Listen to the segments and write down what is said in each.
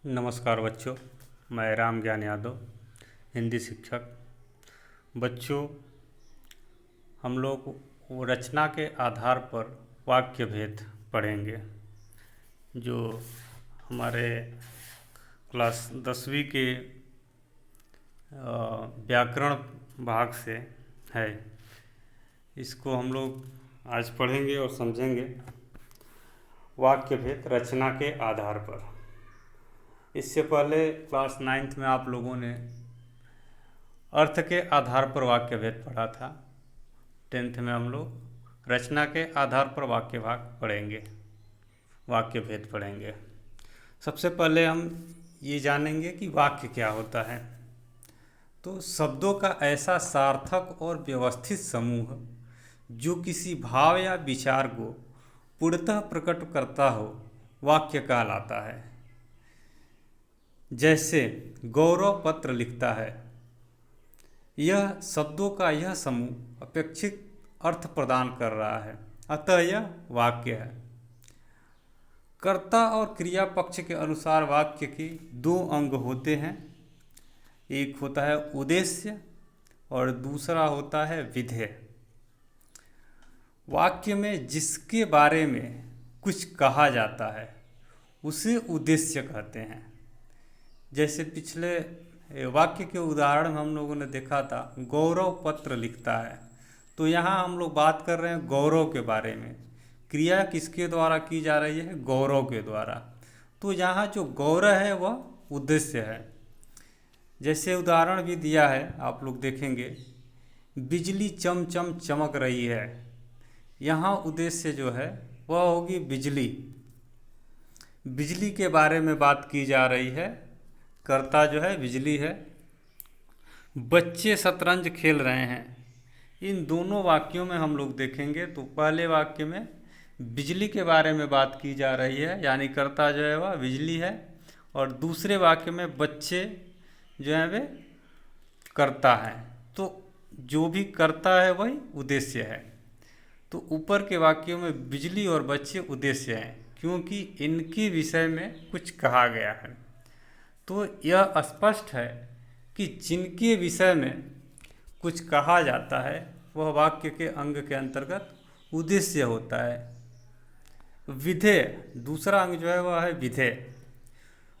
नमस्कार बच्चों, मैं राम ज्ञान यादव, हिंदी शिक्षक। बच्चों, हम लोग वो रचना के आधार पर वाक्य भेद पढ़ेंगे जो हमारे क्लास 10वीं के व्याकरण भाग से है। इसको हम लोग आज पढ़ेंगे और समझेंगे। वाक्य भेद रचना के आधार पर। इससे पहले क्लास 9th में आप लोगों ने अर्थ के आधार पर वाक्य भेद पढ़ा था। 10th में हम लोग रचना के आधार पर वाक्य भाग पढ़ेंगे, वाक्य भेद पढ़ेंगे। सबसे पहले हम ये जानेंगे कि वाक्य क्या होता है। तो शब्दों का ऐसा सार्थक और व्यवस्थित समूह जो किसी भाव या विचार को पूर्णतः प्रकट करता हो, वाक्य कहलाता है। जैसे गौरव पत्र लिखता है, यह शब्दों का यह समूह अपेक्षित अर्थ प्रदान कर रहा है, अतः यह वाक्य है। कर्ता और क्रिया पक्ष के अनुसार वाक्य के दो अंग होते हैं, एक होता है उद्देश्य और दूसरा होता है विधेय। वाक्य में जिसके बारे में कुछ कहा जाता है उसे उद्देश्य कहते हैं। जैसे पिछले वाक्य के उदाहरण में हम लोगों ने देखा था, गौरव पत्र लिखता है। तो यहाँ हम लोग बात कर रहे हैं गौरव के बारे में। क्रिया किसके द्वारा की जा रही है? गौरव के द्वारा। तो यहाँ जो गौरव है वह उद्देश्य है। जैसे उदाहरण भी दिया है, आप लोग देखेंगे, बिजली चम चम चमक रही है। यहाँ उद्देश्य जो है वह होगी बिजली। बिजली के बारे में बात की जा रही है, कर्ता जो है बिजली है। बच्चे शतरंज खेल रहे हैं। इन दोनों वाक्यों में हम लोग देखेंगे तो पहले वाक्य में बिजली के बारे में बात की जा रही है, यानी कर्ता जो है वह बिजली है, और दूसरे वाक्य में बच्चे जो है वे कर्ता है। तो जो भी कर्ता है वही उद्देश्य है। तो ऊपर के वाक्यों में बिजली और बच्चे उद्देश्य हैं, क्योंकि इनके विषय में कुछ कहा गया है। तो यह स्पष्ट है कि जिनके विषय में कुछ कहा जाता है वह वाक्य के अंग के अंतर्गत उद्देश्य होता है। विधेय, दूसरा अंग जो है वह है विधेय।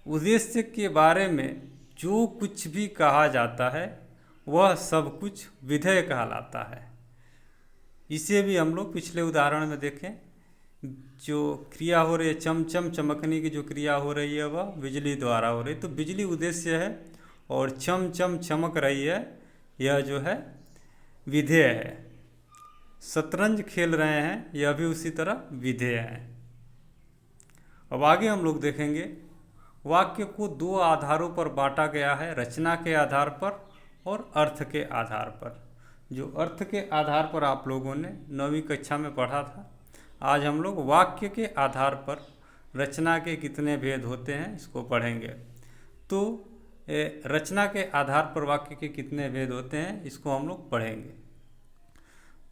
उद्देश्य के बारे में जो कुछ भी कहा जाता है वह सब कुछ विधेय कहलाता है। इसे भी हम लोग पिछले उदाहरण में देखें, जो क्रिया हो रही है चमचम चमकने की जो क्रिया हो रही है वह बिजली द्वारा हो रही है, तो बिजली उद्देश्य है, और चम चम चमक रही है यह जो है विधेय है। शतरंज खेल रहे हैं यह भी उसी तरह विधेय है। अब आगे हम लोग देखेंगे, वाक्य को दो आधारों पर बांटा गया है, रचना के आधार पर और अर्थ के आधार पर। जो अर्थ के आधार पर आप लोगों ने 9वीं कक्षा में पढ़ा था, आज हम लोग वाक्य के आधार पर रचना के कितने भेद होते हैं इसको पढ़ेंगे। तो रचना के आधार पर वाक्य के कितने भेद होते हैं इसको हम लोग पढ़ेंगे।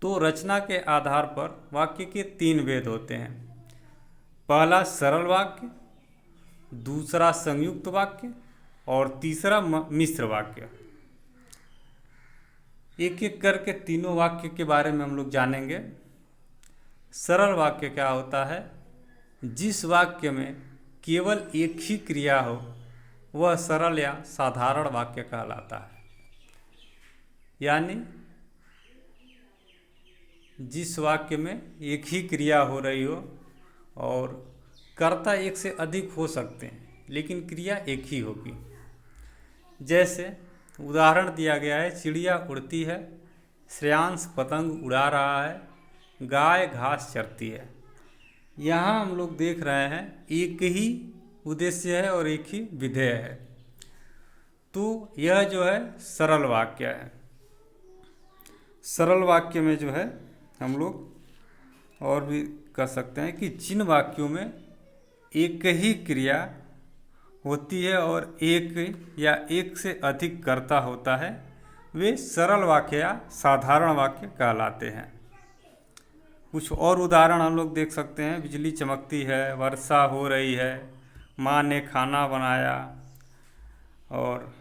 तो रचना के आधार पर वाक्य के 3 भेद होते हैं। पहला सरल वाक्य, दूसरा संयुक्त वाक्य और तीसरा मिश्र वाक्य। एक एक करके तीनों वाक्य के बारे में हम लोग जानेंगे। सरल वाक्य क्या होता है? जिस वाक्य में केवल एक ही क्रिया हो वह सरल या साधारण वाक्य कहलाता है। यानी जिस वाक्य में एक ही क्रिया हो रही हो और कर्ता एक से अधिक हो सकते हैं, लेकिन क्रिया एक ही होगी। जैसे उदाहरण दिया गया है, चिड़िया उड़ती है, श्रेयांश पतंग उड़ा रहा है, गाय घास चरती है। यहाँ हम लोग देख रहे हैं एक ही उद्देश्य है और एक ही विधेय है। तो यह जो है सरल वाक्य है। सरल वाक्य में जो है हम लोग और भी कह सकते हैं कि जिन वाक्यों में एक ही क्रिया होती है और एक या एक से अधिक कर्ता होता है वे सरल वाक्य या साधारण वाक्य कहलाते हैं। कुछ और उदाहरण हम लोग देख सकते हैं, बिजली चमकती है, वर्षा हो रही है, माँ ने खाना बनाया और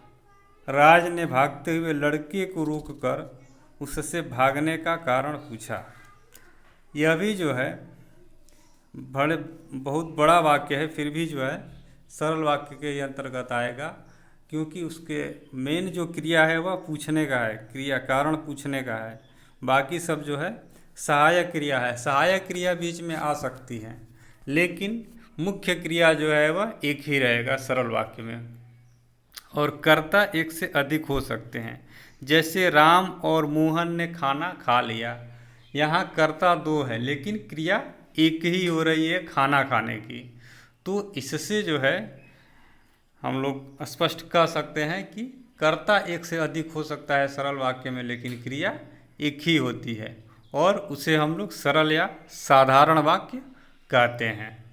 राज ने भागते हुए लड़के को रोककर उससे भागने का कारण पूछा। यह भी जो है बड़े बहुत बड़ा वाक्य है, फिर भी जो है सरल वाक्य के अंतर्गत आएगा, क्योंकि उसके मेन जो क्रिया है वह पूछने का है, क्रिया कारण पूछने का है। बाकी सब जो है सहायक क्रिया है। सहायक क्रिया बीच में आ सकती हैं, लेकिन मुख्य क्रिया जो है वह एक ही रहेगा सरल वाक्य में। और कर्ता एक से अधिक हो सकते हैं, जैसे राम और मोहन ने खाना खा लिया। यहाँ कर्ता दो है लेकिन क्रिया एक ही हो रही है, खाना खाने की। तो इससे जो है हम लोग स्पष्ट कह सकते हैं कि कर्ता एक से अधिक हो सकता है सरल वाक्य में, लेकिन क्रिया एक ही होती है, और उसे हम लोग सरल या साधारण वाक्य कहते हैं।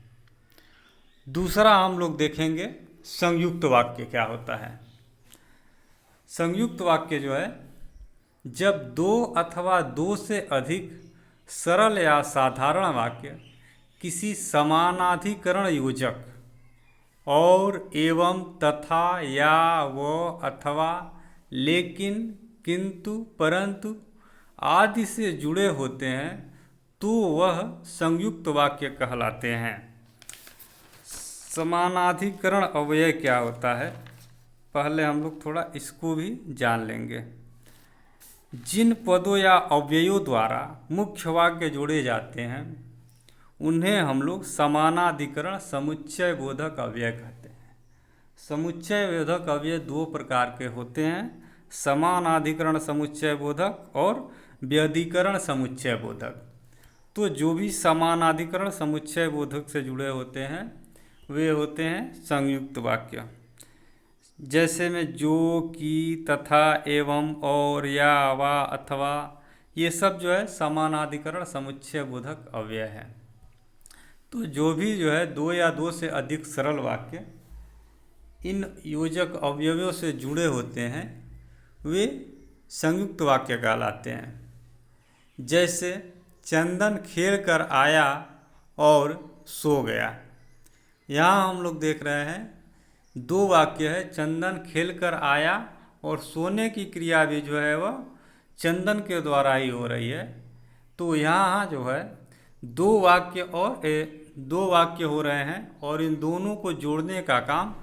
दूसरा हम लोग देखेंगे संयुक्त वाक्य क्या होता है। संयुक्त वाक्य जो है जब दो अथवा दो से अधिक सरल या साधारण वाक्य किसी समानाधिकरण योजक और एवं तथा या व अथवा लेकिन किंतु परंतु आदि से जुड़े होते हैं तो वह संयुक्त वाक्य कहलाते हैं। समानाधिकरण अव्यय क्या होता है, पहले हम लोग थोड़ा इसको भी जान लेंगे। जिन पदों या अव्ययों द्वारा मुख्य वाक्य जोड़े जाते हैं उन्हें हम लोग समानाधिकरण समुच्चय बोधक अव्यय कहते हैं। समुच्चय बोधक अव्यय दो प्रकार के होते हैं, समानाधिकरण समुच्चय बोधक और व्यधिकरण समुच्चय बोधक। तो जो भी समानाधिकरण समुच्चय बोधक से जुड़े होते हैं वे होते हैं संयुक्त वाक्य। जैसे में जो, की, तथा, एवं, और, या, वा, अथवा, ये सब जो है समानाधिकरण समुच्चय बोधक अव्यय है। तो जो भी जो है दो या दो से अधिक सरल वाक्य इन योजक अवयवों से जुड़े होते हैं वे संयुक्त वाक्य कहलाते हैं। जैसे चंदन खेल कर आया और सो गया। यहाँ हम लोग देख रहे हैं दो वाक्य है, चंदन खेल कर आया और सोने की क्रिया भी जो है वह चंदन के द्वारा ही हो रही है। तो यहाँ जो है दो वाक्य हो रहे हैं और इन दोनों को जोड़ने का काम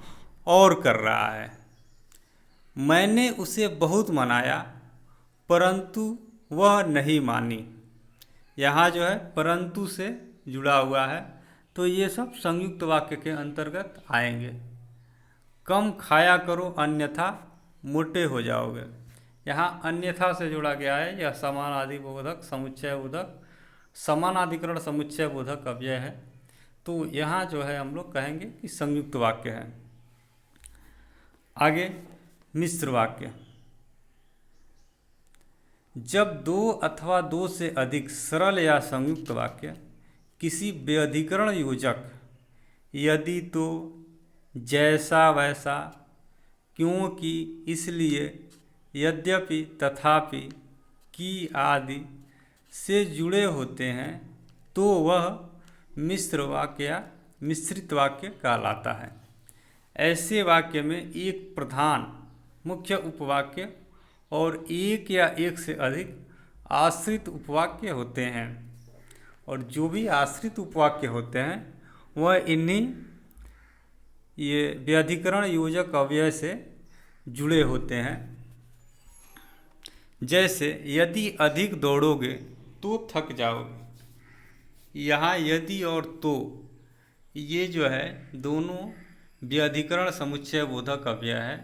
और कर रहा है। मैंने उसे बहुत मनाया परंतु वह नहीं मानी। यहाँ जो है परंतु से जुड़ा हुआ है, तो ये सब संयुक्त वाक्य के अंतर्गत आएंगे। कम खाया करो अन्यथा मोटे हो जाओगे। यहाँ अन्यथा से जोड़ा गया है, यह समानाधिकरण समुच्चय बोधक समानाधिकरण समुच्चय बोधक अव्यय है। तो यहाँ जो है हम लोग कहेंगे कि संयुक्त वाक्य है। आगे मिश्र वाक्य। जब दो अथवा दो से अधिक सरल या संयुक्त वाक्य किसी व्यधिकरण योजक यदि, तो, जैसा, वैसा, क्योंकि, इसलिए, यद्यपि, तथापि, कि आदि से जुड़े होते हैं तो वह मिश्र वाक्य या मिश्रित वाक्य कहलाता है। ऐसे वाक्य में एक प्रधान मुख्य उपवाक्य और एक या एक से अधिक आश्रित उपवाक्य होते हैं, और जो भी आश्रित उपवाक्य होते हैं वह इन्हीं ये व्यधिकरण योजक अव्यय से जुड़े होते हैं। जैसे यदि अधिक दौड़ोगे तो थक जाओगे। यहाँ यदि और तो ये जो है दोनों व्यधिकरण समुच्चय बोधक अव्यय है,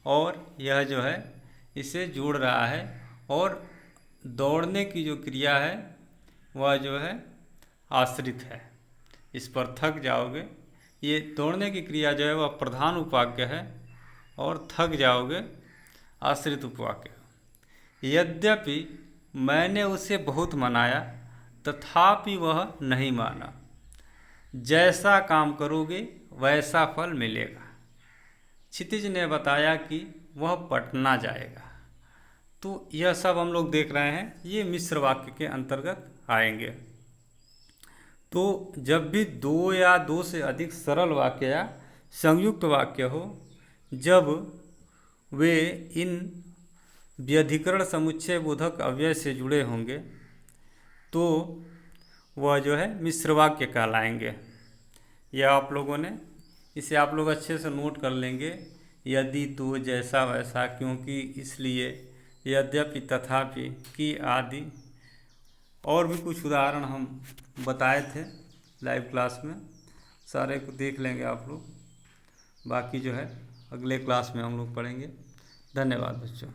और यह जो है इसे जोड़ रहा है, और दौड़ने की जो क्रिया है वह जो है आश्रित है। इस पर थक जाओगे, ये दौड़ने की क्रिया जो है वह प्रधान उपवाक्य है, और थक जाओगे आश्रित उपवाक्य। यद्यपि मैंने उसे बहुत मनाया तथापि वह नहीं माना। जैसा काम करोगे वैसा फल मिलेगा। क्षितिज ने बताया कि वह पटना जाएगा। तो यह सब हम लोग देख रहे हैं, ये मिश्र वाक्य के अंतर्गत आएंगे। तो जब भी दो या दो से अधिक सरल वाक्य या संयुक्त वाक्य हो जब वे इन व्यधिकरण समुच्चय बोधक अव्यय से जुड़े होंगे तो वह जो है मिश्र वाक्य कहलाएंगे। यह आप लोगों ने इसे आप लोग अच्छे से नोट कर लेंगे, यदि तो जैसा वैसा क्योंकि इसलिए यद्यपि तथापि कि आदि, और भी कुछ उदाहरण हम बताए थे लाइव क्लास में, सारे को देख लेंगे आप लोग। बाकी जो है अगले क्लास में हम लोग पढ़ेंगे। धन्यवाद बच्चों।